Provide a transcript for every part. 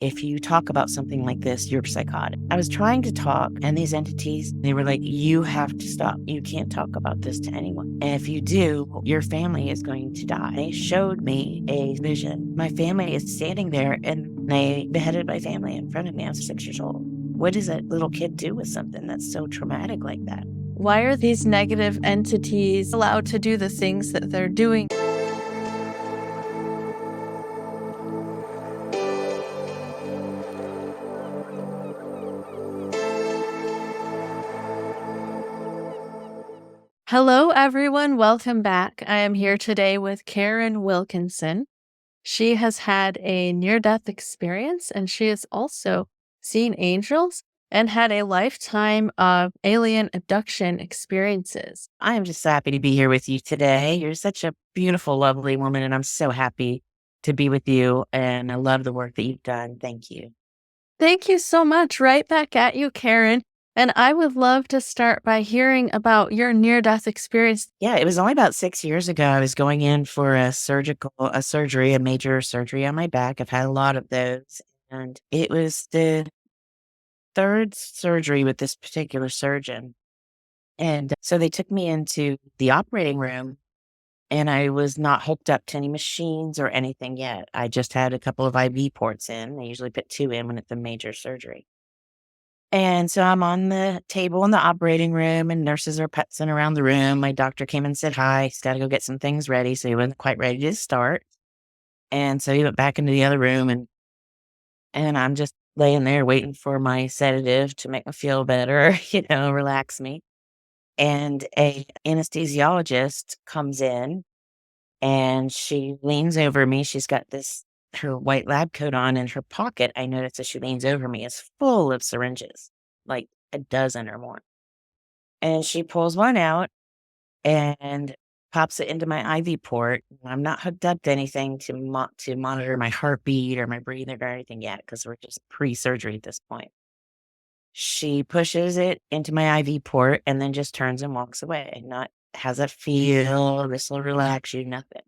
if you talk about something like this, you're psychotic. I was trying to talk, and these entities, they were like, you have to stop. You can't talk about this to anyone. And if you do, your family is going to die. They showed me a vision. My family is standing there, and they beheaded my family in front of me. I was 6 years old. What does a little kid do with something that's so traumatic like that? Why are these negative entities allowed to do the things that they're doing? Hello, everyone. Welcome back. I am here today with Karin Wilkinson. She has had a near-death experience, and she has also seen angels and had a lifetime of alien abduction experiences. I am just so happy to be here with you today. You're such a beautiful, lovely woman, and I'm so happy to be with you. And I love the work that you've done. Thank you. Thank you so much. Right back at you, Karin. And I would love to start by hearing about your near-death experience. Yeah, it was only about 6 years ago. I was going in for a surgery, a major surgery on my back. I've had a lot of those. And it was the third surgery with this particular surgeon. And so they took me into the operating room, and I was not hooked up to any machines or anything yet. I just had a couple of IV ports in. They usually put 2 in when it's a major surgery. And so I'm on the table in the operating room, and nurses are putzing around the room. My doctor came and said hi. He's got to go get some things ready. So he wasn't quite ready to start. And so he went back into the other room, and I'm just laying there waiting for my sedative to make me feel better, relax me. And a anesthesiologist comes in, and she leans over me. She's got her white lab coat on. In her pocket, I notice as she leans over me, is full of syringes, like a dozen or more. And she pulls one out and pops it into my IV port. I'm not hooked up to anything to monitor my heartbeat or my breathing or anything yet, because we're just pre-surgery at this point. She pushes it into my IV port and then just turns and walks away. Not, how's that feel? This will relax you, nothing.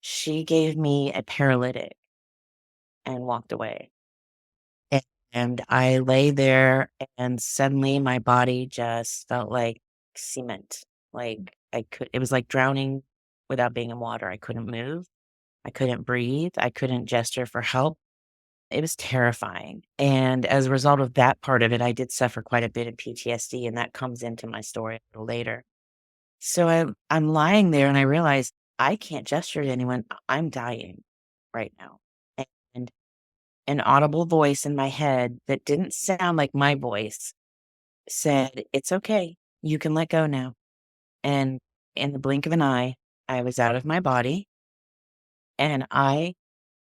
She gave me a paralytic and walked away. And I lay there, and suddenly my body just felt like cement. Like it was like drowning without being in water. I couldn't move. I couldn't breathe. I couldn't gesture for help. It was terrifying. And as a result of that part of it, I did suffer quite a bit of PTSD, and that comes into my story a little later. So I'm lying there, and I realize I can't gesture to anyone. I'm dying right now. And an audible voice in my head that didn't sound like my voice said, "It's okay. You can let go now." And in the blink of an eye, I was out of my body, and I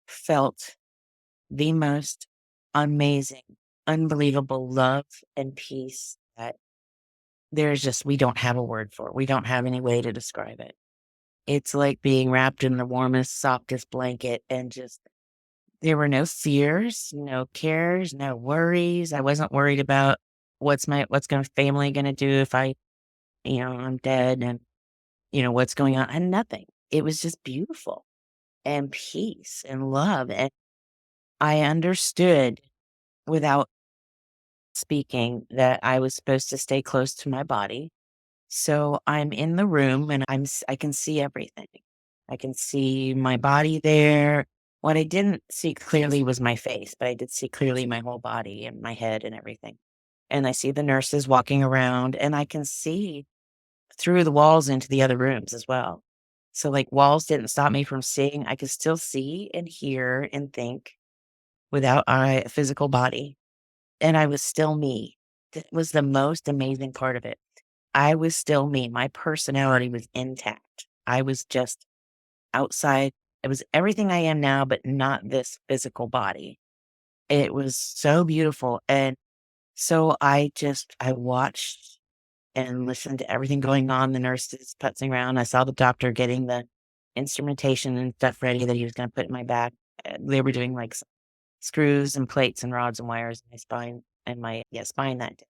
felt the most amazing, unbelievable love and peace that we don't have a word for. We don't have any way to describe it. It's like being wrapped in the warmest, softest blanket, and just there were no fears, no cares, no worries. I wasn't worried about what's family gonna do if I'm dead, and what's going on, and nothing. It was just beautiful and peace and love, and I understood without speaking that I was supposed to stay close to my body. So I'm in the room, and I can see everything. I can see my body there. What I didn't see clearly was my face, but I did see clearly my whole body and my head and everything. And I see the nurses walking around, and I can see through the walls into the other rooms as well. So like walls didn't stop me from seeing. I could still see and hear and think without a physical body. And I was still me. That was the most amazing part of it. I was still me. My personality was intact. I was just outside. It was everything I am now, but not this physical body. It was so beautiful. And so I watched and listened to everything going on. The nurses putzing around. I saw the doctor getting the instrumentation and stuff ready that he was going to put in my back. They were doing like screws and plates and rods and wires in my spine and my spine that day.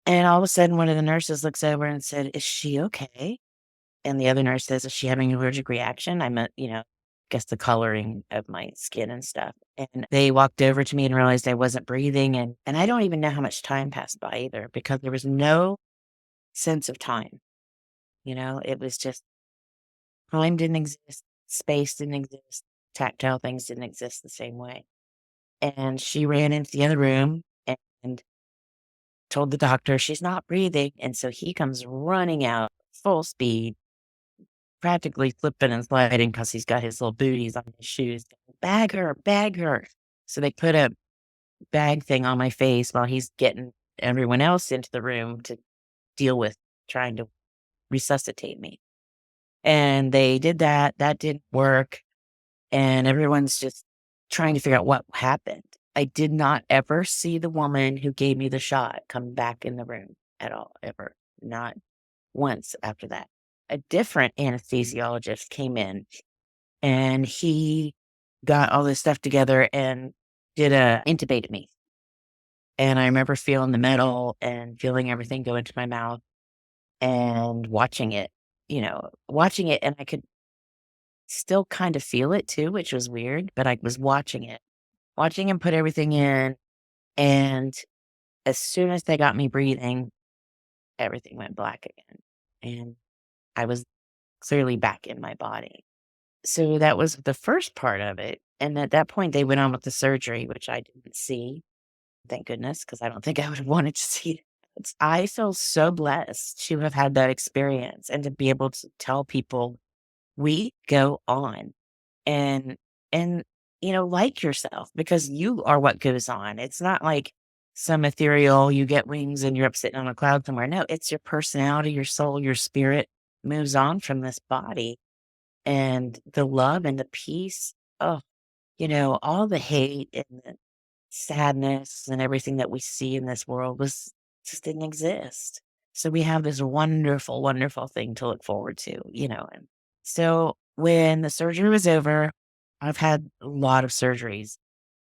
And all of a sudden, one of the nurses looks over and said, "Is she okay?" And the other nurse says, "Is she having an allergic reaction?" guess the coloring of my skin and stuff. And they walked over to me and realized I wasn't breathing. And I don't even know how much time passed by either because there was no sense of time. It was just time didn't exist, space didn't exist, tactile things didn't exist the same way. And she ran into the other room and told the doctor she's not breathing. And so he comes running out full speed, practically slipping and sliding because he's got his little booties on his shoes. Bag her, bag her. So they put a bag thing on my face while he's getting everyone else into the room to deal with trying to resuscitate me. And they did that. That didn't work. And everyone's just trying to figure out what happened. I did not ever see the woman who gave me the shot come back in the room at all, ever. Not once after that. A different anesthesiologist came in and he got all this stuff together and intubated me. And I remember feeling the metal and feeling everything go into my mouth and watching it. And I could still kind of feel it too, which was weird, but I was watching him put everything in. And as soon as they got me breathing, everything went black again. And I was clearly back in my body. So that was the first part of it. And at that point, they went on with the surgery, which I didn't see. Thank goodness, because I don't think I would have wanted to see it. I feel so blessed to have had that experience and to be able to tell people we go on and and like yourself because you are what goes on. It's not like some ethereal, you get wings and you're up sitting on a cloud somewhere. No, it's your personality, your soul, your spirit moves on from this body and the love and the peace. Oh, all the hate and the sadness and everything that we see in this world just didn't exist. So we have this wonderful, wonderful thing to look forward to. And so when the surgery was over, I've had a lot of surgeries.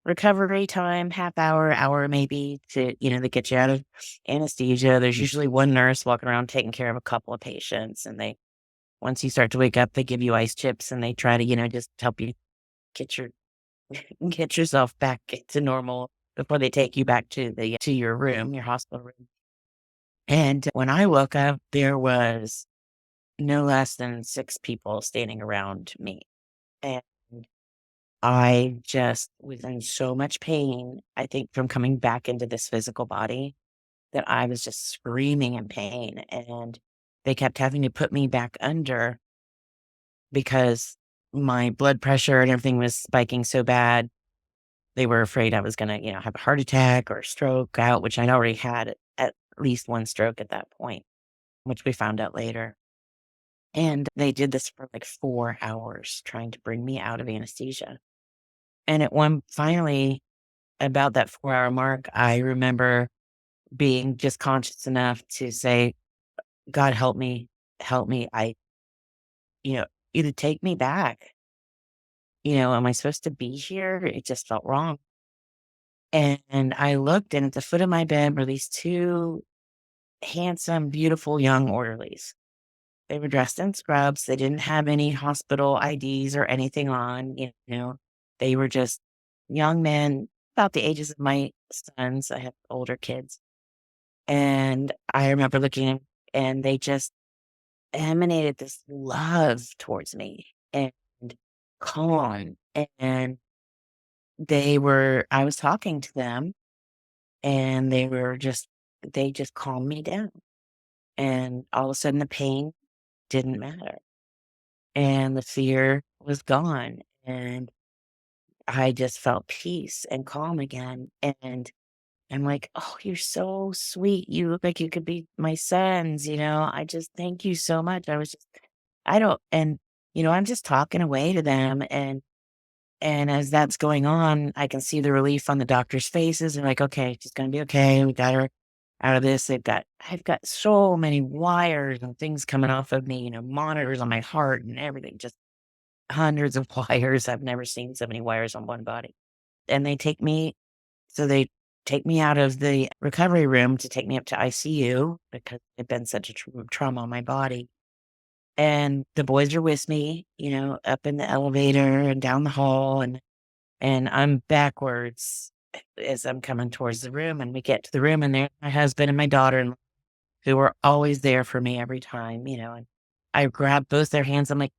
Recovery time, half hour, hour maybe to get you out of anesthesia. There's usually one nurse walking around taking care of a couple of patients. And once you start to wake up, they give you ice chips and they try to just help you get your get yourself back to normal before they take you back to your room, your hospital room. And when I woke up, there was no less than 6 people standing around me. And I just was in so much pain, I think, from coming back into this physical body that I was just screaming in pain. And they kept having to put me back under because my blood pressure and everything was spiking so bad. They were afraid I was gonna have a heart attack or a stroke out, which I'd already had at least one stroke at that point, which we found out later. And they did this for like 4 hours trying to bring me out of anesthesia. And finally, about that 4-hour mark, I remember being just conscious enough to say, God, help me, help me. You know, either take me back. Am I supposed to be here? It just felt wrong. And I looked, and at the foot of my bed were these 2 handsome, beautiful young orderlies. They were dressed in scrubs. They didn't have any hospital IDs or anything on. They were just young men about the ages of my sons. I have older kids. And I remember looking and they just emanated this love towards me and calm. And I was talking to them and they just calmed me down. And all of a sudden the pain didn't matter and the fear was gone. And I just felt peace and calm again. And I'm like, "Oh, you're so sweet. You look like you could be my sons. I just thank you so much." I don't, I'm just talking away to them. And as that's going on, I can see the relief on the doctor's faces. They're like, "Okay, she's going to be okay. We got her out of this." I've got so many wires and things coming off of me, monitors on my heart and everything, just hundreds of wires. I've never seen so many wires on one body. And they take me out of the recovery room to take me up to ICU because it'd been such a trauma on my body. and the boys are with me, up in the elevator and down the hall, and I'm backwards as I'm coming towards the room, and we get to the room, and there's my husband and my daughter who were always there for me every time, and I grab both their hands. I'm like,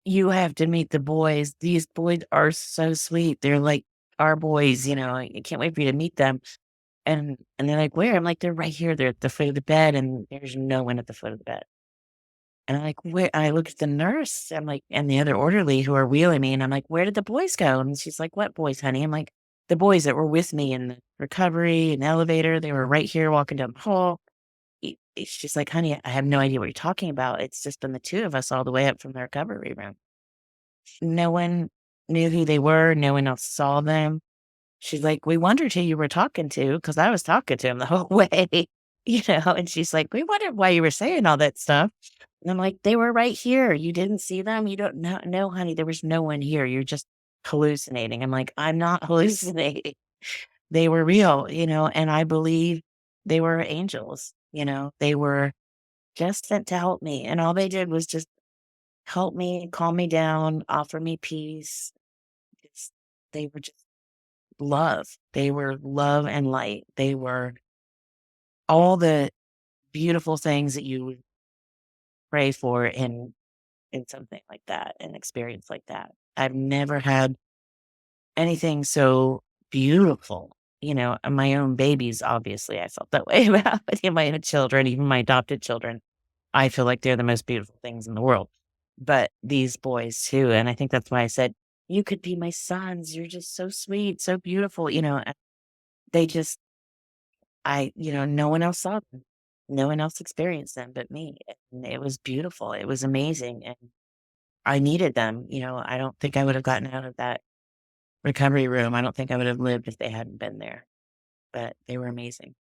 "You have to meet the boys. These boys are so sweet. They're like our boys, I can't wait for you to meet them." And they're like, "Where?" I'm like, "They're right here. They're at the foot of the bed, and there's no one at the foot of the bed." And I'm like, "Where?" I look at the nurse, I'm like, and the other orderly who are wheeling me, and I'm like, "Where did the boys go?" And she's like, "What boys, honey?" I'm like, "The boys that were with me in the recovery and elevator. They were right here walking down the hall." She's like, "Honey, I have no idea what you're talking about. It's just been the 2 of us all the way up from the recovery room." No one knew who they were. No one else saw them. She's like, "We wondered who you were talking to, because I was talking to him the whole way." And she's like, "We wondered why you were saying all that stuff." And I'm like, "They were right here. You didn't see them? You don't know? No, honey, there was no one here. You're just hallucinating." I'm like, "I'm not hallucinating. They were real, and I believe they were angels. They were just sent to help me. And all they did was just help me, calm me down, offer me peace. It's, they were just love. They were love and light. They were all the beautiful things that you would pray for in something like that, an experience like that. I've never had anything so beautiful. And my own babies, obviously, I felt that way about my own children, even my adopted children. I feel like they're the most beautiful things in the world. But these boys too. And I think that's why I said, "You could be my sons. You're just so sweet, so beautiful." They just, no one else saw them. No one else experienced them but me. And it was beautiful. It was amazing. And I needed them. I don't think I would have gotten out of that recovery room. I don't think I would have lived if they hadn't been there, but they were amazing.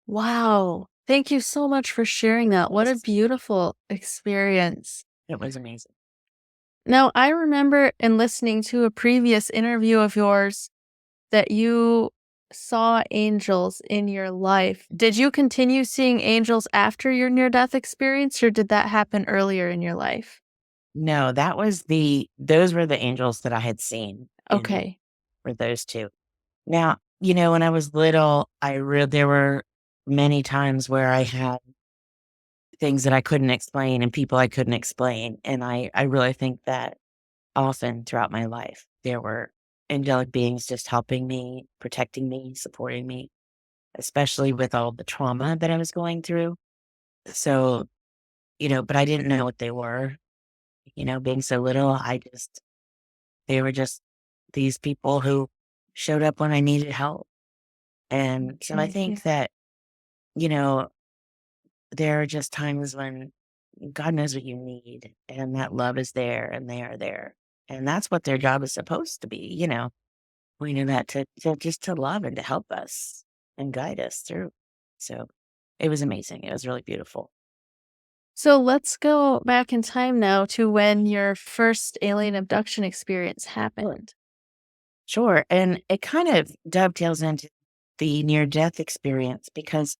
Wow. Thank you so much for sharing that. What a Yes, beautiful experience. it was amazing. Now, I remember in listening to a previous interview of yours that you saw angels in your life. Did you continue seeing angels after your near death experience, or did that happen earlier in your life? No, those were the angels that I had seen in my, Okay. were those two. Now, when I was little, there were many times where I had things that I couldn't explain and people I couldn't explain. And I really think that often throughout my life, there were angelic beings just helping me, protecting me, supporting me, especially with all the trauma that I was going through. So, but I didn't know what they were, being so little. They were just these people who showed up when I needed help. And so I Okay. think that, you know, there are just times when God knows what you need and that love is there and they are there. And that's what their job is supposed to be. We know that to just to love and to help us and guide us through. So it was amazing. It was really beautiful. So let's go back in time now to when your first alien abduction experience happened. Sure. And it kind of dovetails into the near death experience because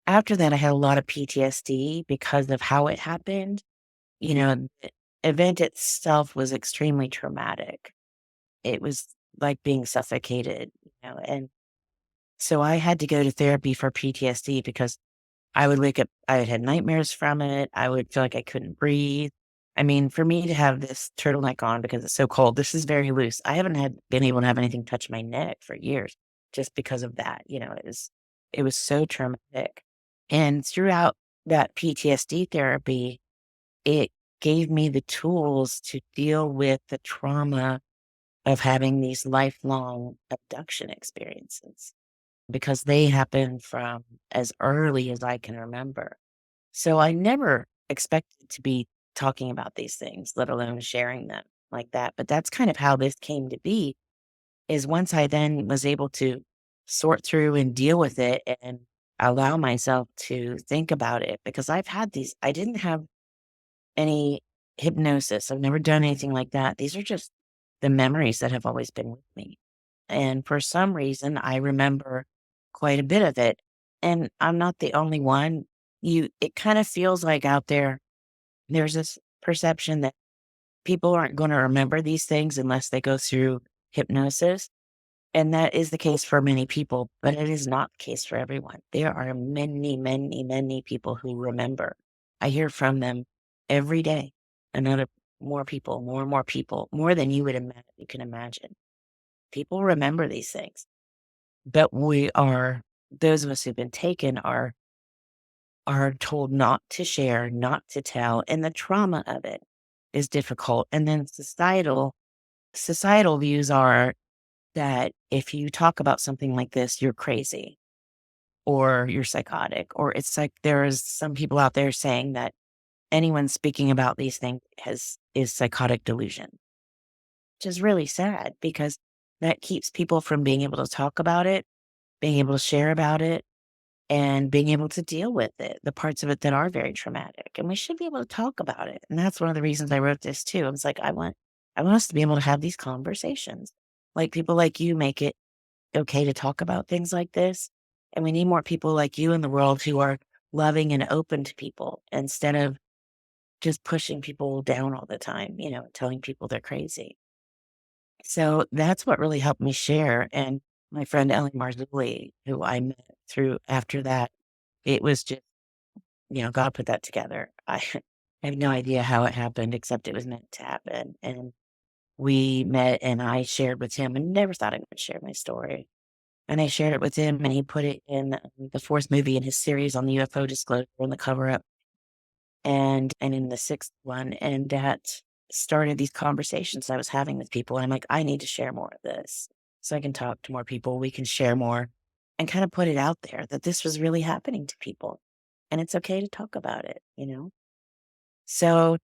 after that, I had a lot of PTSD because of how it happened. The event itself was extremely traumatic. It was like being suffocated, and so I had to go to therapy for PTSD because I would wake up, I had had nightmares from it. I would feel like I couldn't breathe. I mean, for me to have this turtleneck on because it's so cold, this is very loose. I haven't been able to have anything touch my neck for years just because of that. It was so traumatic. And throughout that PTSD therapy, it gave me the tools to deal with the trauma of having these lifelong abduction experiences because they happened from as early as I can remember. So I never expected to be talking about these things, let alone sharing them like that. But that's kind of how this came to be is once I then was able to sort through and deal with it and allow myself to think about it because I didn't have any hypnosis. I've never done anything like that. These are just the memories that have always been with me. And for some reason, I remember quite a bit of it. And I'm not the only one. It kind of feels like out there, there's this perception that people aren't going to remember these things unless they go through hypnosis. And that is the case for many people, but it is not the case for everyone. There are many, many, many people who remember. I hear from them every day. Another more people, more and more people, more than you can imagine. People remember these things. But those of us who've been taken are told not to share, not to tell, and the trauma of it is difficult. And then societal views are that if you talk about something like this, you're crazy or you're psychotic, or it's like there's some people out there saying that anyone speaking about these things is psychotic delusion, which is really sad because that keeps people from being able to talk about it, being able to share about it, and being able to deal with it, the parts of it that are very traumatic. And we should be able to talk about it. And that's one of the reasons I wrote this too. I was like, I want us to be able to have these conversations. Like people like you make it okay to talk about things like this. And we need more people like you in the world who are loving and open to people instead of just pushing people down all the time, telling people they're crazy. So that's what really helped me share. And my friend Ellie Marzulli, who I met through after that, it was just, God put that together. I have no idea how it happened, except it was meant to happen. And we met and I shared with him and never thought I would share my story. And I shared it with him and he put it in the fourth movie in his series on the UFO disclosure and the cover up and in the sixth one. And that started these conversations I was having with people. And I'm like, I need to share more of this so I can talk to more people. We can share more and kind of put it out there that this was really happening to people. And it's okay to talk about it. So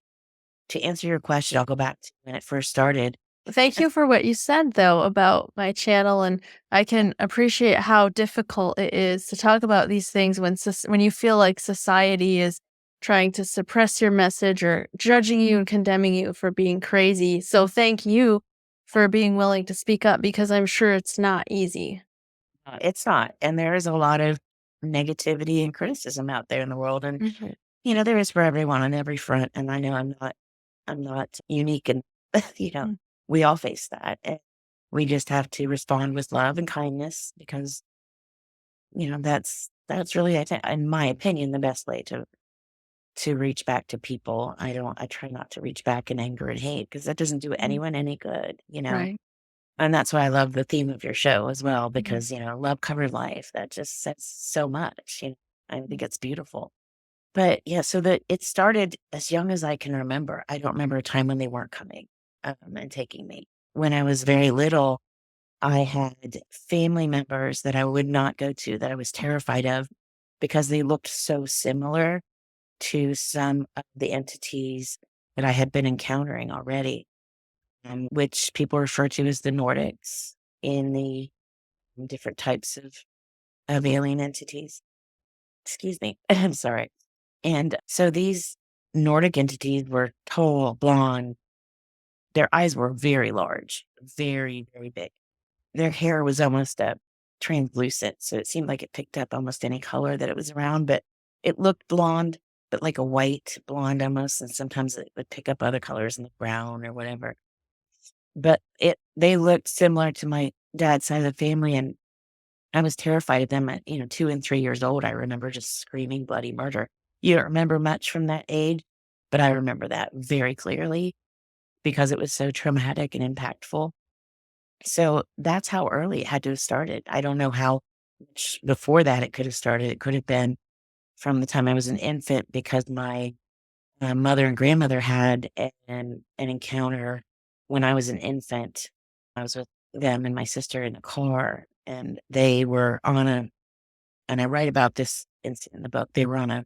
to answer your question, I'll go back to when it first started. Thank you for what you said, though, about my channel, and I can appreciate how difficult it is to talk about these things when you feel like society is trying to suppress your message or judging you and condemning you for being crazy. So thank you for being willing to speak up because I'm sure it's not easy. It's not. And there is a lot of negativity and criticism out there in the world. And, Mhm. there is for everyone on every front. And I know I'm not unique and, you know, Mm. we all face that. And we just have to respond with love and kindness because, that's really, I think, in my opinion, the best way to reach back to people. I try not to reach back in anger and hate because that doesn't do Mhm. anyone any good. Right. And that's why I love the theme of your show as well, Mhm. because, love covered life. That just says so much. I Mm. think it's beautiful. But yeah, so that it started as young as I can remember. I don't remember a time when they weren't coming and taking me. When I was very little, I had family members that I would not go to that I was terrified of because they looked so similar to some of the entities that I had been encountering already, which people refer to as the Nordics in the different types of alien entities. Excuse me. I'm sorry. And so these Nordic entities were tall, blonde. Their eyes were very large, very, very big. Their hair was almost translucent. So it seemed like it picked up almost any color that it was around, but it looked blonde, but like a white blonde almost. And sometimes it would pick up other colors in the brown or whatever. But they looked similar to my dad's side of the family. And I was terrified of them at, 2 and 3 years old. I remember just screaming bloody murder. You don't remember much from that age, but I remember that very clearly because it was so traumatic and impactful. So that's how early it had to have started. I don't know how much before that it could have started. It could have been from the time I was an infant because my mother and grandmother had an encounter when I was an infant. I was with them and my sister in a car, and they were on and I write about this incident in the book. They were on a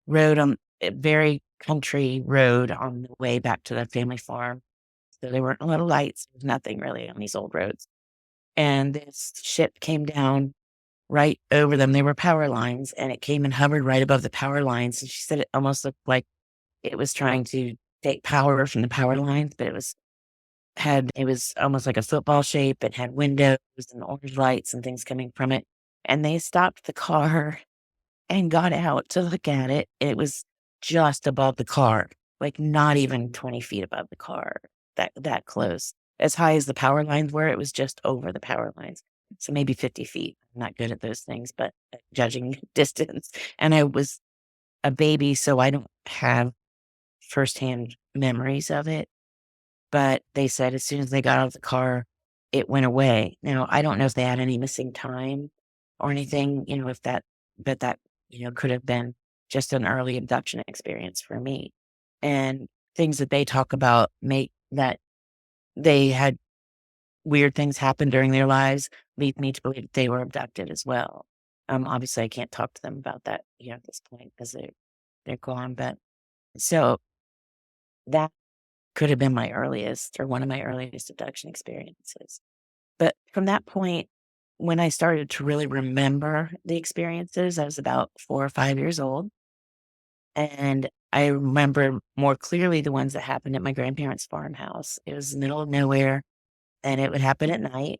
road on a very country road on the way back to their family farm. So there weren't a lot of lights. There's nothing really on these old roads. And this ship came down right over them. There were power lines, and it came and hovered right above the power lines. And she said it almost looked like it was trying to take power from the power lines, but it was almost like a football shape. It had windows and orange lights and things coming from it. And they stopped the car and got out to look at it. It was just above the car. like not even 20 feet above the car, that close. As high as the power lines were, it was just over the power lines. So maybe 50 feet. I'm not good at those things, but at judging distance. And I was a baby, so I don't have firsthand memories of it. But they said as soon as they got out of the car, it went away. Now, I don't know if they had any missing time or anything, if that, but that, could have been just an early abduction experience for me. And things that they talk about make that they had weird things happen during their lives lead me to believe that they were abducted as well. Obviously, I can't talk to them about that, at this point because they're gone. But so that could have been my earliest or one of my earliest abduction experiences. But from that point, when I started to really remember the experiences, I was about 4 or 5 years old. And I remember more clearly the ones that happened at my grandparents' farmhouse. It was middle of nowhere and it would happen at night.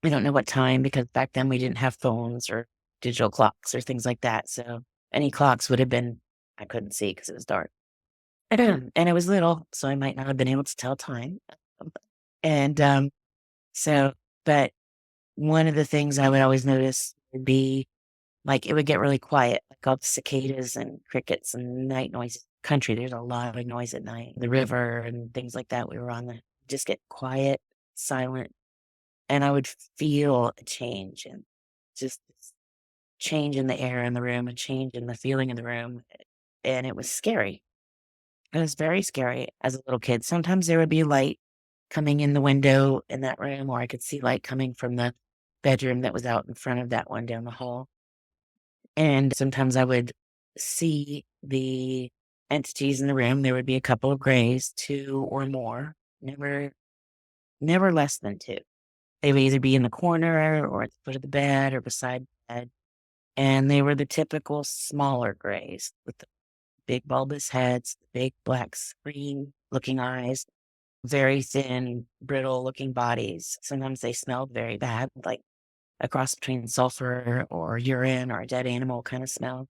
I don't know what time because back then we didn't have phones or digital clocks or things like that. So any clocks would have been, I couldn't see because it was dark. And I was little, so I might not have been able to tell time. And so, but one of the things I would always notice would be like it would get really quiet, like all the cicadas and crickets and night noises. Country, there's a lot of noise at night. The river and things like that. We were on the just get quiet, silent, and I would feel a change and just this change in the air in the room, a change in the feeling in the room, and it was scary. It was very scary as a little kid. Sometimes there would be light coming in the window in that room, or I could see light coming from the bedroom that was out in front of that one down the hall. And sometimes I would see the entities in the room. There would be a couple of grays, 2 or more, never less than 2. They would either be in the corner or at the foot of the bed or beside the bed. And they were the typical smaller grays with the big bulbous heads, big black screen looking eyes, very thin, brittle looking bodies. Sometimes they smelled very bad, like a cross between sulfur or urine or a dead animal kind of smell.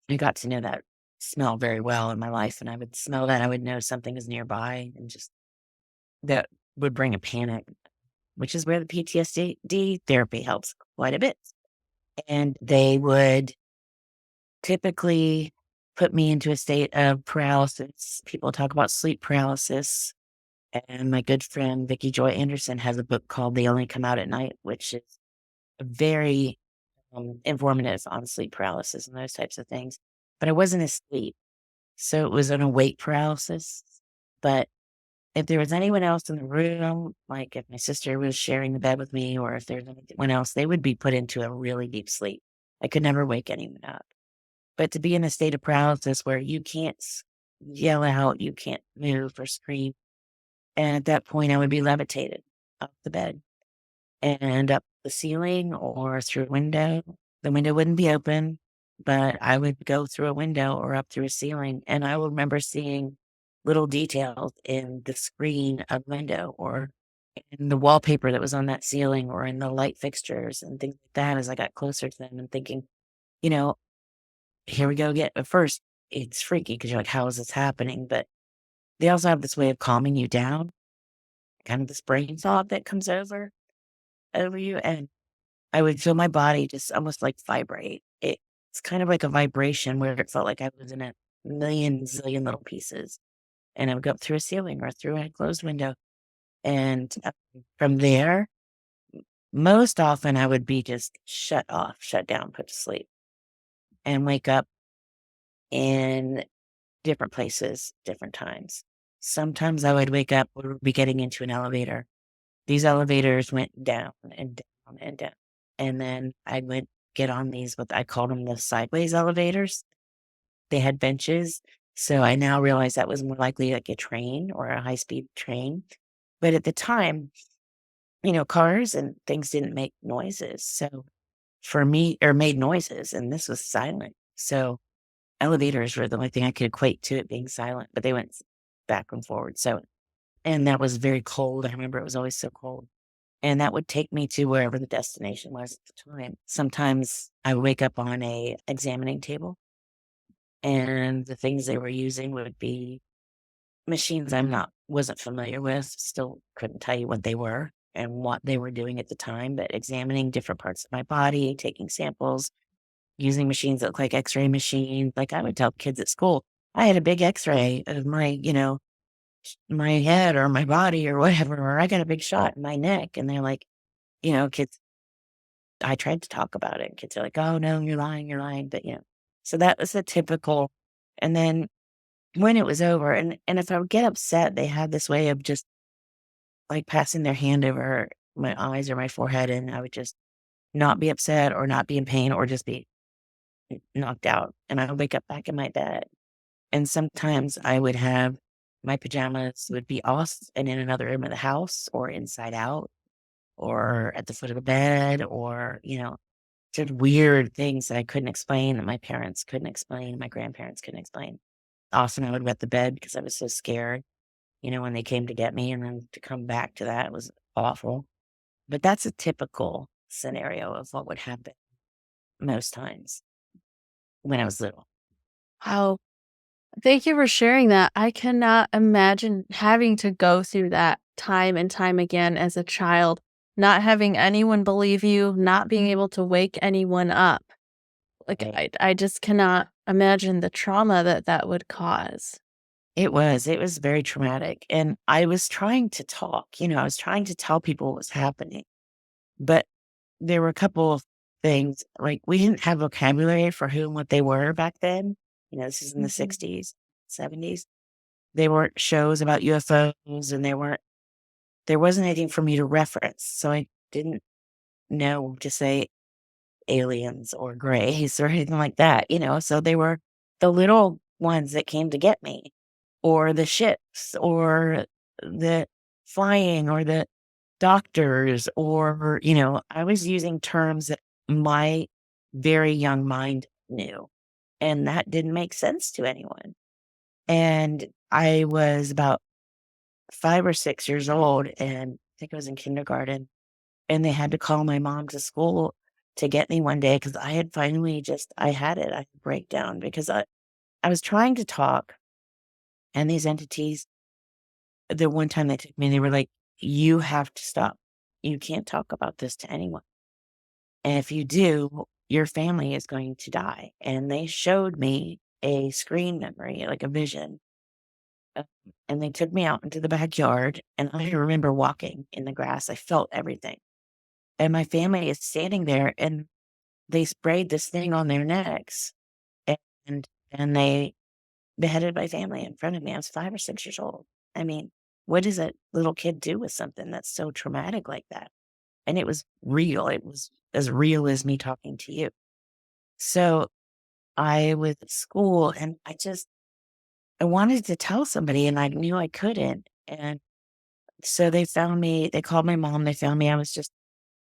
I got to know that smell very well in my life, and I would smell that, I would know something is nearby, and just that would bring a panic, which is where the PTSD therapy helps quite a bit. And they would typically put me into a state of paralysis. People talk about sleep paralysis. And my good friend Vicki Joy Anderson has a book called They Only Come Out at Night, which is very informative on sleep paralysis and those types of things. But I wasn't asleep. So it was an awake paralysis. But if there was anyone else in the room, like if my sister was sharing the bed with me or if there's anyone else, they would be put into a really deep sleep. I could never wake anyone up. But to be in a state of paralysis where you can't yell out, you can't move or scream. And at that point, I would be levitated off the bed and up the ceiling or through a window. The window wouldn't be open, but I would go through a window or up through a ceiling. And I will remember seeing little details in the screen of the window or in the wallpaper that was on that ceiling or in the light fixtures and things like that as I got closer to them and thinking, you know, here we go again. At first, it's freaky because you're like, how is this happening? But they also have this way of calming you down, kind of this brain thought that comes over you. And I would feel my body just almost like vibrate. It's kind of like a vibration where it felt like I was in a million zillion little pieces. And I would go up through a ceiling or through a closed window. And from there, most often I would be just shut off, shut down, put to sleep, and wake up in different places, different times. Sometimes I would wake up, we would be getting into an elevator. These elevators went down and down and down. And then I would get on these, what I called them the sideways elevators. They had benches. So I now realize that was more likely like a train or a high speed train. But at the time, cars and things didn't make noises. So for me, or made noises, and this was silent. So elevators were the only thing I could equate to it being silent, but they went back and forward. So, and that was very cold. I remember it was always so cold. And that would take me to wherever the destination was at the time. Sometimes I would wake up on a examining table and the things they were using would be machines wasn't familiar with, still couldn't tell you what they were and what they were doing at the time, but examining different parts of my body, taking samples, using machines that look like X-ray machines. Like I would tell kids at school, I had a big X-ray of my head or my body or whatever, or I got a big shot in my neck. And they're like, kids, I tried to talk about it. Kids are like, oh no, you're lying, you're lying. But so that was the typical. And then when it was over, and if I would get upset, they had this way of just like passing their hand over my eyes or my forehead, and I would just not be upset or not be in pain or just be knocked out. And I would wake up back in my bed. And sometimes I would have my pajamas would be off and in another room of the house or inside out or at the foot of the bed or, just weird things that I couldn't explain, that my parents couldn't explain, my grandparents couldn't explain. Often I would wet the bed because I was so scared, when they came to get me, and then to come back to that was awful. But that's a typical scenario of what would happen most times when I was little. Wow. Thank you for sharing that. I cannot imagine having to go through that time and time again as a child, not having anyone believe you, not being able to wake anyone up. Like, Right. I just cannot imagine the trauma that that would cause. It was very traumatic. And I was trying to talk, I was trying to tell people what was happening. But there were a couple of things, like we didn't have vocabulary for who and what they were back then. This is in the Mhm. 60s, 70s. They weren't shows about UFOs and there wasn't anything for me to reference. So I didn't know to say aliens or grays or anything like that, So they were the little ones that came to get me, or the ships, or the flying, or the doctors, or, I was using terms that my very young mind knew, and that didn't make sense to anyone. And I was about 5 or 6 years old, and I think I was in kindergarten, and they had to call my mom to school to get me one day because I had finally I had it. I had a breakdown because I was trying to talk, and these entities, the one time they took me, they were like, "You have to stop. You can't talk about this to anyone. And if you do, your family is going to die." And they showed me a screen memory, like a vision. uh, And they took me out into the backyard, and I remember walking in the grass. I felt everything. And my family is standing there, and they sprayed this thing on their necks, and they beheaded my family in front of me. I was 5 or 6 years old. I mean, what does a little kid do with something that's so traumatic like that? And it was real. It was as real as me talking to you. So I was at school, and I wanted to tell somebody, and I knew I couldn't. And so they found me, they called my mom, they found me. I was just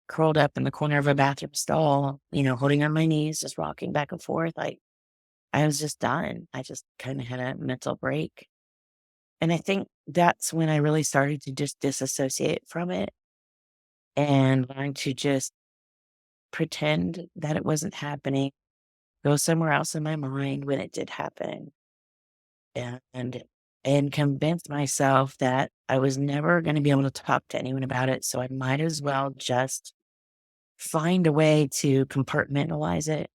curled up in the corner of a bathroom stall, holding on my knees, just rocking back and forth. I was just done. I just kind of had a mental break. And I think that's when I really started to just disassociate from it and learn to just pretend that it wasn't happening, go somewhere else in my mind when it did happen, and and convince myself that I was never going to be able to talk to anyone about it. So I might as well just find a way to compartmentalize it,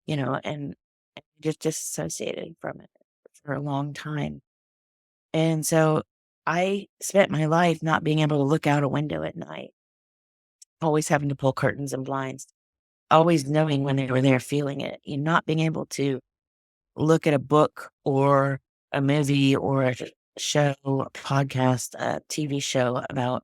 and just disassociated from it for a long time. And so I spent my life not being able to look out a window at night, always having to pull curtains and blinds, always knowing when they were there, feeling it, not being able to look at a book or a movie or a show, a podcast, a TV show about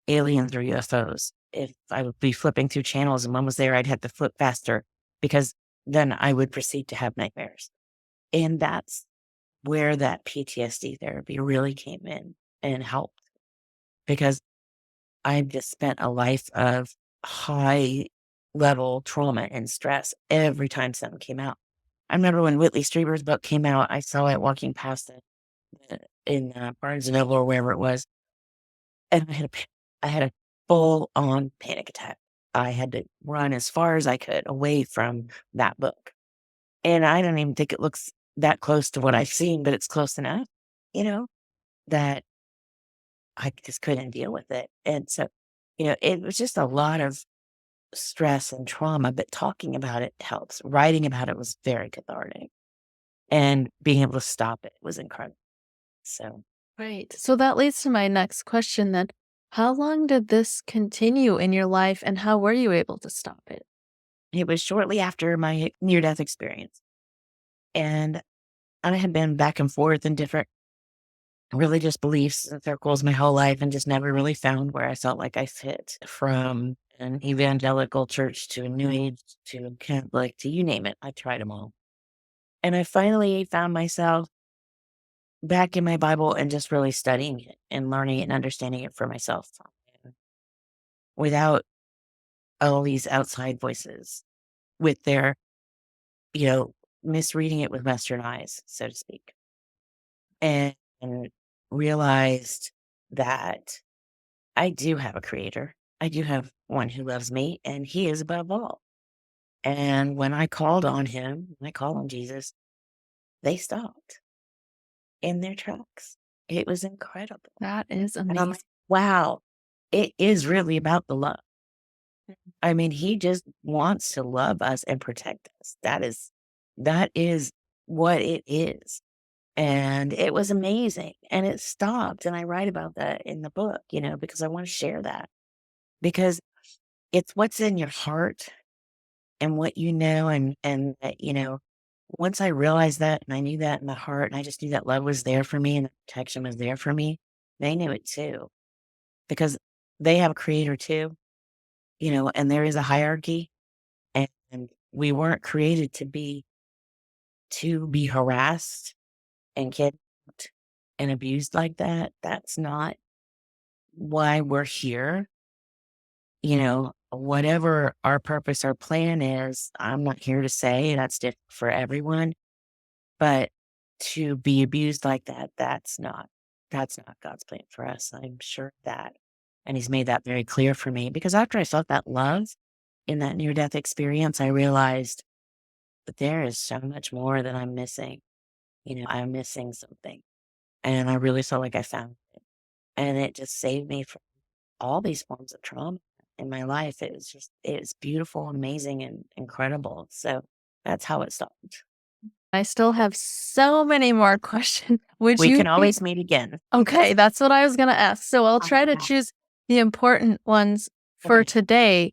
aliens or UFOs. If I would be flipping through channels and one was there, I'd have to flip faster because then I would proceed to have nightmares. And that's where that PTSD therapy really came in and helped because I just spent a life of high level trauma and stress every time something came out. I remember when Whitley Strieber's book came out, I saw it walking past it in Barnes and Noble or wherever it was, and I had a full on panic attack. I had to run as far as I could away from that book. And I don't even think it looks that close to what I've seen, but it's close enough, you know, that I just couldn't deal with it. And so, it was just a lot of stress and trauma, but talking about it helps. Writing about it was very cathartic, and being able to stop it was incredible. So Right. So that leads to my next question then. How long did this continue in your life and how were you able to stop it? it was shortly after my near death experience. And I had been back and forth in different religious beliefs and circles my whole life and just never really found where I felt like I fit, from an evangelical church to a new age to a Catholic to you name it. I tried them all. And I finally found myself back in my Bible and just really studying it and learning it and understanding it for myself, without all these outside voices with their, you know, misreading it with Western eyes, so to speak. And realized that I do have a creator. I do have one who loves me, and he is above all. And when I called on him, when I called on Jesus, they stopped in their tracks. It was incredible. That is And I'm like, amazing. wow, it is really about the love. I mean, he just wants to love us and protect us. That is what it is. And it was amazing. And it stopped. And I write about that in the book, because I want to share that, because it's what's in your heart and what you know. And that, once I realized that and I knew that in my heart, and I just knew that love was there for me and the protection was there for me, they knew it too, because they have a creator too, and there is a hierarchy, and we weren't created to be harassed and kidnapped and abused like that. That's not why we're here. Whatever our purpose or plan is, I'm not here to say that's different for everyone, but to be abused like that, that's not God's plan for us. I'm sure of that. And he's made that very clear for me, because after I felt that love in that near death experience, I realized that there is so much more that I'm missing. I'm missing something. And I really felt like I found it. And it just saved me from all these forms of trauma in my life. It was beautiful, amazing, and incredible. So that's how it started. I still have so many more questions. Would We you can be always meet again. okay? That's what I was going to ask. So I'll try to Ah, choose the important ones for okay. today.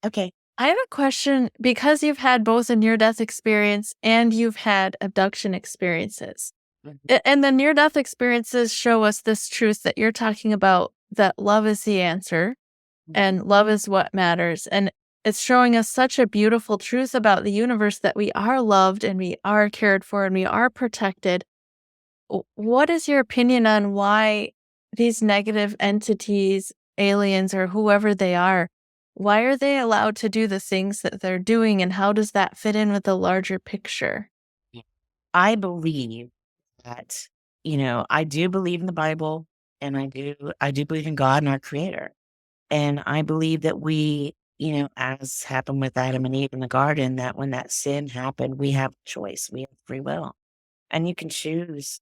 Okay. I have a question because you've had both a near death experience and you've had abduction experiences. Mhm. And the near death experiences show us this truth that you're talking about, that love is the answer Mhm. and love is what matters. And it's showing us such a beautiful truth about the universe, that we are loved and we are cared for and we are protected. What is your opinion on why these negative entities, aliens, or whoever they are, why are they allowed to do the things that they're doing, and how does that fit in with the larger picture? Yeah. I believe that, I do believe in the Bible, and I do believe in God and our creator. And I believe that we, as happened with Adam and Eve in the garden, that when that sin happened, we have choice, we have free will. And you can choose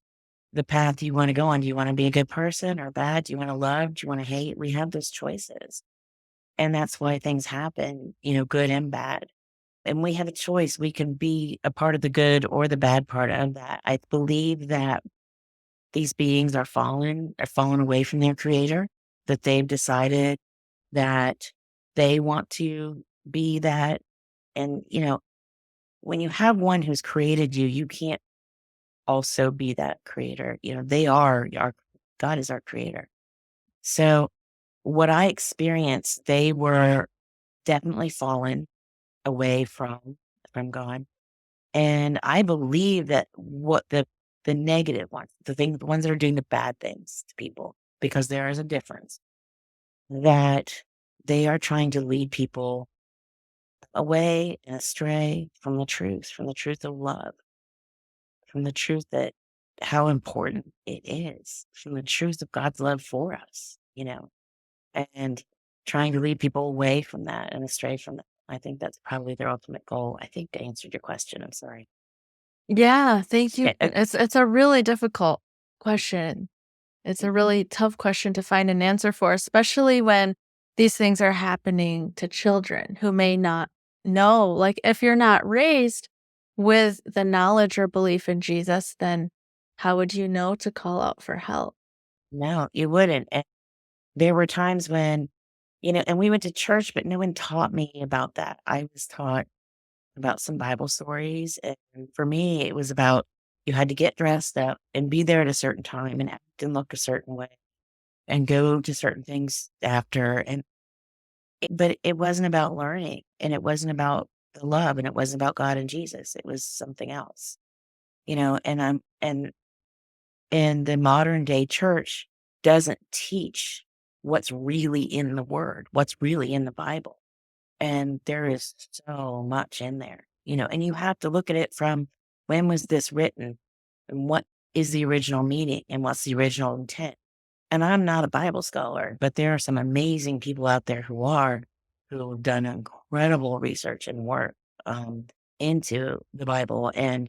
the path you want to go on. Do you want to be a good person or bad? Do you want to love? Do you want to hate? We have those choices. And that's why things happen, good and bad. And we have a choice. We can be a part of the good or the bad part of that. I believe that these beings are fallen away from their creator, that they've decided that they want to be that. And, when you have one who's created you, you can't also be that creator. They are our God is our creator. So what I experienced, they were definitely fallen away from God. And I believe that what the negative ones, the ones that are doing the bad things to people, because there is a difference, that they are trying to lead people away and astray from the truth of love, from the truth that how important it is, from the truth of God's love for us, and trying to lead people away from that and astray from that. I think that's probably their ultimate goal. I think I answered your question. I'm sorry. Yeah, thank you. Yeah, It's a really difficult question. It's a mhm. really tough question to find an answer for, especially when these things are happening to children who may not know. Like, if you're not raised with the knowledge or belief in Jesus, then how would you know to call out for help? No, you wouldn't, and there were times when, and we went to church, but no one taught me about that. I was taught about some Bible stories, and for me, it was about you had to get dressed up and be there at a certain time and act and look a certain way and go to certain things after, but it wasn't about learning, and it wasn't about the love, and it wasn't about God and Jesus. It was something else, and the modern day church doesn't teach what's really in the word, what's really in the Bible. And there is so much in there, and you have to look at it from when was this written and what is the original meaning and what's the original intent. And I'm not a Bible scholar, but there are some amazing people out there who have done incredible research and work um, into the Bible. And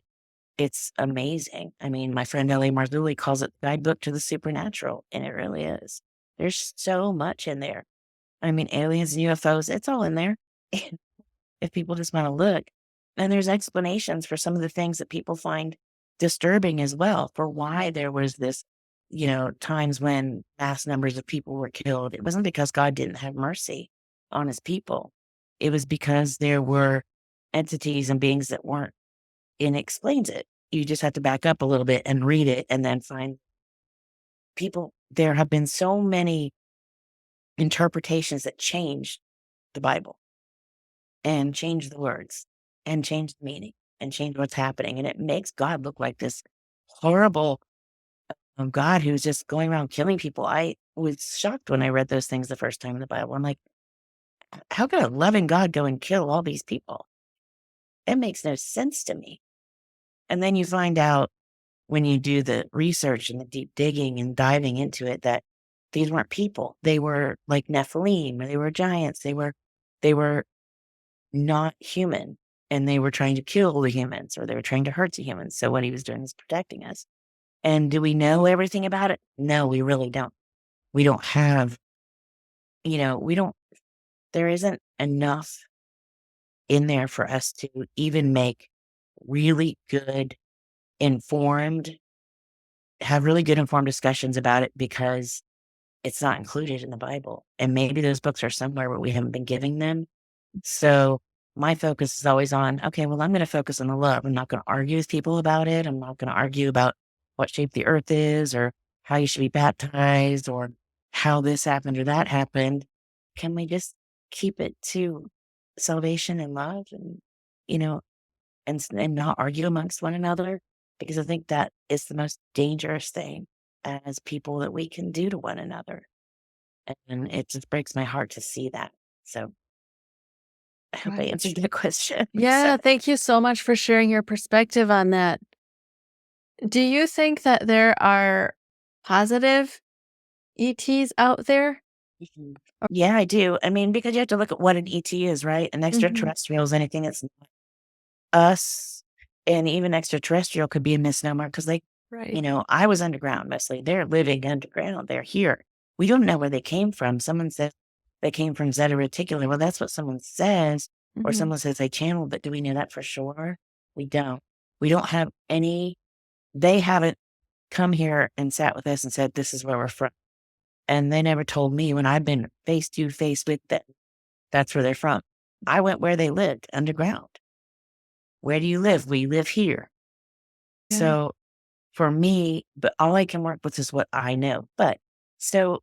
it's amazing. I mean, my friend Ellie Marzulli calls it the guidebook to the supernatural, and it really is. There's so much in there. I mean, aliens and UFOs, it's all in there if people just want to look. And there's explanations for some of the things that people find disturbing as well for why there was this, times when mass numbers of people were killed. It wasn't because God didn't have mercy on his people. It was because there were entities and beings that weren't, and it explains it. You just have to back up a little bit and read it and then find people. There have been so many interpretations that change the Bible and change the words and change the meaning and change what's happening. And it makes God look like this horrible God who's just going around killing people. I was shocked when I read those things the first time in the Bible. I'm like, how could a loving God go and kill all these people? It makes no sense to me. And then you find out when you do the research and the deep digging and diving into it that these weren't people. They were like Nephilim, or they were giants. They were not human, and they were trying to kill the humans, or they were trying to hurt the humans. So what he was doing is protecting us. And do we know everything about it? No, we really don't. We don't have, we don't, there isn't enough in there for us to even make really good informed, have really good informed discussions about it because it's not included in the Bible. And maybe those books are somewhere where we haven't been giving them. So my focus is always on, okay, well, I'm going to focus on the love. I'm not going to argue with people about it. I'm not going to argue about what shape the earth is or how you should be baptized or how this happened or that happened. Can we just keep it to salvation and love you know, and not argue amongst one another? Because I think that is the most dangerous thing as people that we can do to one another. And it just breaks my heart to see that. So I hope I Right. answered that question. So, Yeah, thank you so much for sharing your perspective on that. Do you think that there are positive ETs out there? mhm. Yeah, I do. I mean, because you have to look at what an ET is, right? An Mhm. extraterrestrial is anything that's not us, and even extraterrestrial could be a misnomer because Right. I was underground mostly. They're living underground. They're here. We don't know where they came from. Someone says they came from Zeta Reticuli. Well, that's what someone says, or Mhm. someone says they channeled, but do we know that for sure? We don't. We don't have any, they haven't come here and sat with us and said, this is where we're from. And they never told me when I've been face to face with them, that's where they're from. I went where they lived, underground. Where do you live? We live here. Yeah. So for me, but all I can work with is what I know. So,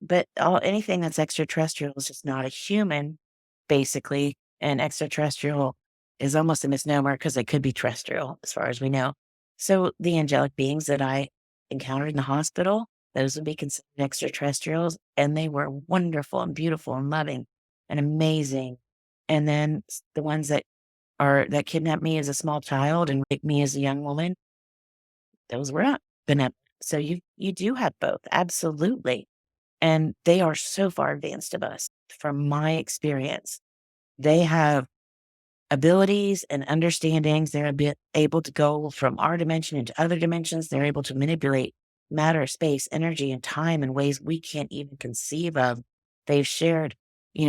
but anything that's extraterrestrial is just not a human, basically. And extraterrestrial is almost a misnomer because it could be terrestrial as far as we know. So the angelic beings that I encountered in the hospital, those would be considered extraterrestrials. And they were wonderful and beautiful and loving and amazing. And then the ones that kidnapped me as a small child and raped me as a young woman, those were not benevolent. So you do have both, absolutely. And they are so far advanced of us. From my experience, they have abilities and understandings. They're a bit able to go from our dimension into other dimensions. They're able to manipulate matter, space, energy, and time in ways we can't even conceive of. They've shared,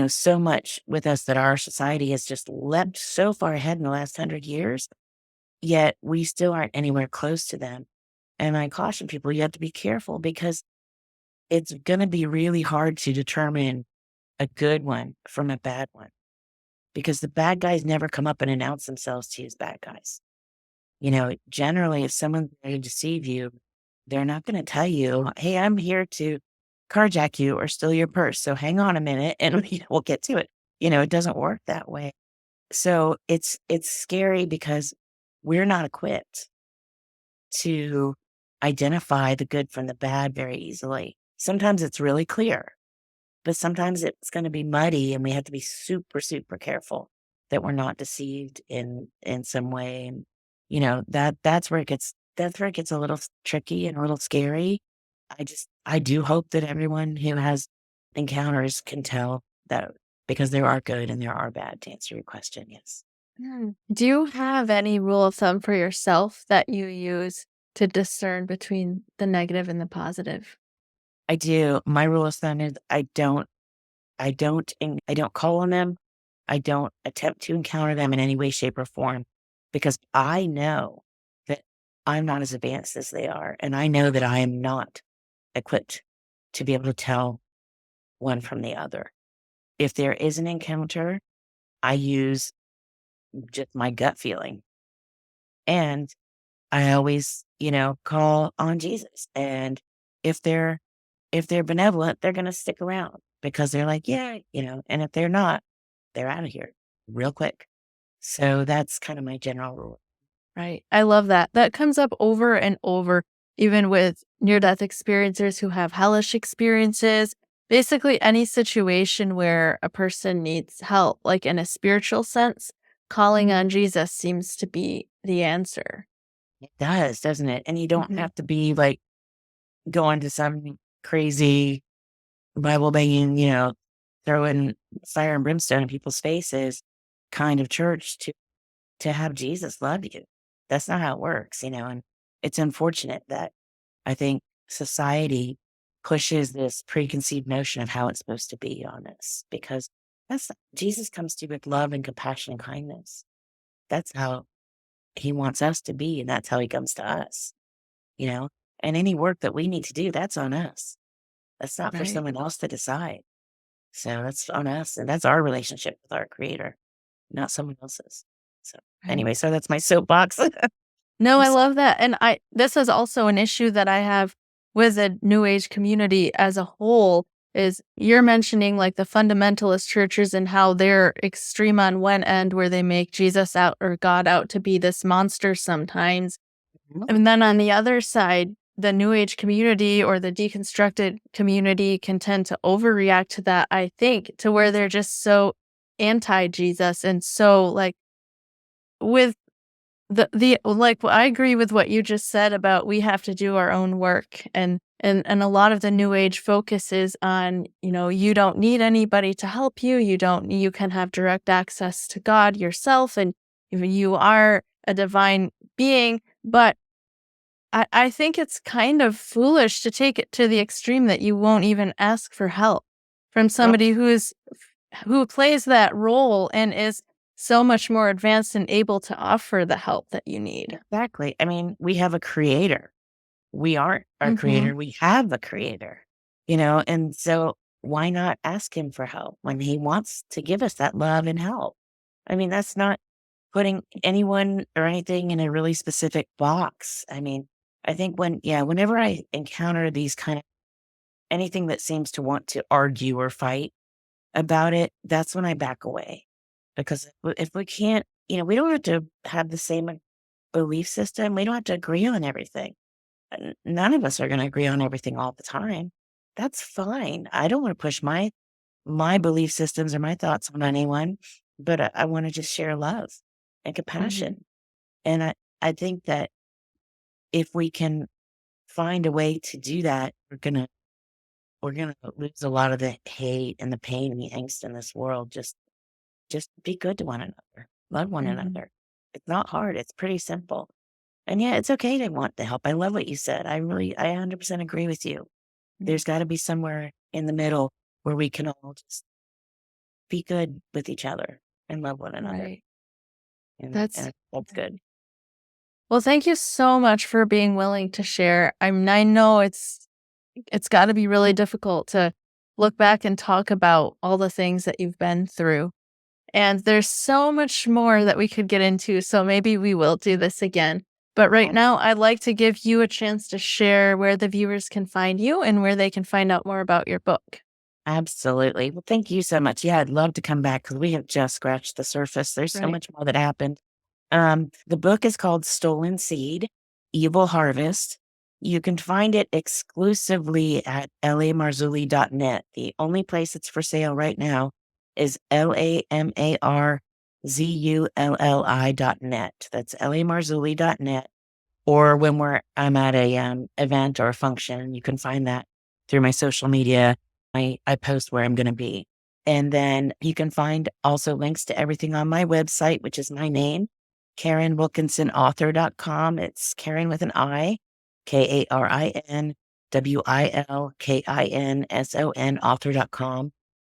so much with us that our society has just leapt so far ahead in the last 100 years, yet we still aren't anywhere close to them. And I caution people, you have to be careful because it's going to be really hard to determine a good one from a bad one because the bad guys never come up and announce themselves to you as bad guys. Generally, if someone's going to deceive you, they're not going to tell you, hey, I'm here to carjack you or steal your purse. So hang on a minute and we'll get to it. It doesn't work that way. So it's scary because we're not equipped to identify the good from the bad very easily. Sometimes it's really clear, but sometimes it's going to be muddy and we have to be super, super careful that we're not deceived in some way. And that's where it gets a little tricky and a little scary. I do hope that everyone who has encounters can tell that because there are good and there are bad, to answer your question. Yes. Do you have any rule of thumb for yourself that you use to discern between the negative and the positive? I do. My rule of thumb is I don't call on them. I don't attempt to encounter them in any way, shape, or form because I know that I'm not as advanced as they are. And I know that I am not equipped to be able to tell one from the other. If there is an encounter, I use just my gut feeling. And I always, call on Jesus. And if they're benevolent, they're going to stick around because they're like, yeah, and if they're not, they're out of here real quick. So that's kind of my general rule. Right. I love that. That comes up over and over, even with near death experiencers who have hellish experiences. Basically, any situation where a person needs help, like in a spiritual sense, calling on Jesus seems to be the answer. It does, doesn't it? And you don't Mhm. have to be like going to some crazy Bible banging, throwing fire and brimstone in people's faces kind of church to have Jesus love you. That's not how it works, and it's unfortunate that I think society pushes this preconceived notion of how it's supposed to be on us because Jesus comes to you with love and compassion and kindness. That's how he wants us to be, and that's how he comes to us, you know? And any work that we need to do, that's on us. That's not for Right. someone else to decide. So that's on us, and that's our relationship with our creator, not someone else's. So Right. anyway, so that's my soapbox. No, I Oops. love that. And this is also an issue that I have with the new age community as a whole is you're mentioning like the fundamentalist churches and how they're extreme on one end where they make Jesus out or God out to be this monster sometimes. And then on the other side, the new age community or the deconstructed community can tend to overreact to that, I think, to where they're just so anti Jesus and so like with the like, I agree with what you just said about we have to do our own work, and a lot of the new age focuses on, you don't need anybody to help you, you can have direct access to God yourself, and you are a divine being, but I think it's kind of foolish to take it to the extreme that you won't even ask for help from Well, somebody who plays that role and is so much more advanced and able to offer the help that you need. exactly. I mean, we have a creator. We aren't our Mhm. creator. We have a creator, and so why not ask him for help when he wants to give us that love and help? I mean, that's not putting anyone or anything in a really specific box. I mean, I think whenever I encounter these kind of anything that seems to want to argue or fight about it, that's when I back away. Because if we can't, we don't have to have the same belief system. We don't have to agree on everything. None of us are going to agree on everything all the time. That's fine. I don't want to push my belief systems or my thoughts on anyone, but I want to just share love and Mhm. compassion. And I think that if we can find a way to do that, we're gonna lose a lot of the hate and the pain and the angst in this world. Just be good to one another. love one Mhm. another. It's not hard. It's pretty simple. And yeah, it's okay to want the help. I love what you said. I 100% agree with you. Mm. There's got to be somewhere in the middle where we can all just be good with each other and love one another. Right. And That's that's good. well, thank you so much for being willing to share. I know it's gotta be really difficult to look back and talk about all the things that you've been through. And there's so much more that we could get into, so maybe we will do this again. But right Ab- now, I'd like to give you a chance to share where the viewers can find you and where they can find out more about your book. Absolutely. Well, thank you so much. Yeah, I'd love to come back because we have just scratched the surface. There's so Right. much more that happened. The book is called Stolen Seed, Evil Harvest. You can find it exclusively at lamarzulli.net. The only place it's for sale right now is lamarzulli.net. That's lamarzulli.net. Or when I'm at a event or a function, you can find that through my social media. I post where I'm going to be. And then you can find also links to everything on my website, which is my name, KarinWilkinsonAuthor.com. It's Karin with an I, KarinWilkinson author.com.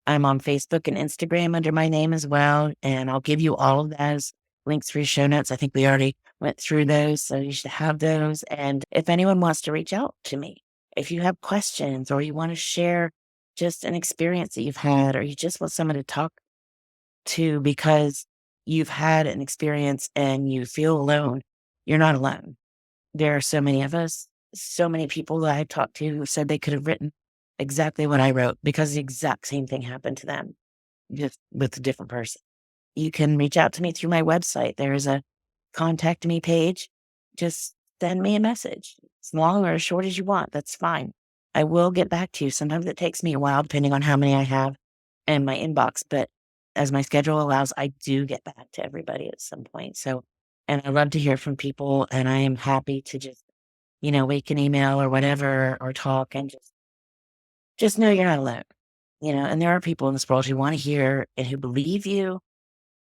I'm on Facebook and Instagram under my name as well. And I'll give you all of those links for your show notes. I think we already went through those, so you should have those. And if anyone wants to reach out to me, if you have questions or you want to share just an experience that you've had, or you just want someone to talk to because you've had an experience and you feel alone, you're not alone. There are so many of us, so many people that I talked to who said they could have written exactly what I wrote because the exact same thing happened to them, just with a different person. You can reach out to me through my website. There is a contact me page. Just send me a message. As long or as short as you want, that's fine. I will get back to you. Sometimes it takes me a while, depending on how many I have in my inbox. But as my schedule allows, I do get back to everybody at some point. So, and I love to hear from people. And I am happy to just, we can email or whatever or talk and just know you're not alone. And there are people in this world who want to hear and who believe you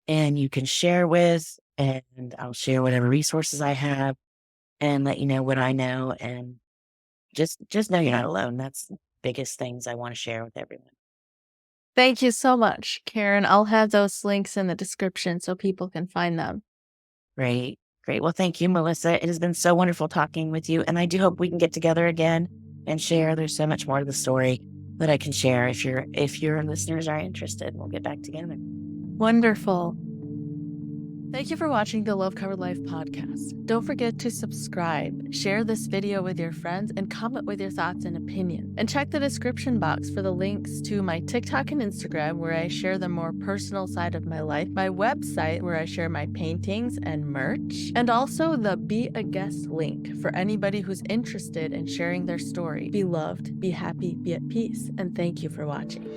and you can share with, and I'll share whatever resources I have and let you know what I know. And just know you're not alone. That's the biggest things I want to share with everyone. Thank you so much, Karen. I'll have those links in the description so people can find them. Great. Great. Well, thank you, Melissa. It has been so wonderful talking with you. And I do hope we can get together again and share. There's so much more to the story that I can share if your listeners are interested. We'll get back together. Wonderful. Thank you for watching the Love Covered Life podcast. Don't forget to subscribe, share this video with your friends, and comment with your thoughts and opinions. And check the description box for the links to my TikTok and Instagram, where I share the more personal side of my life, my website, where I share my paintings and merch, and also the Be a Guest link for anybody who's interested in sharing their story. Be loved, be happy, be at peace, and thank you for watching.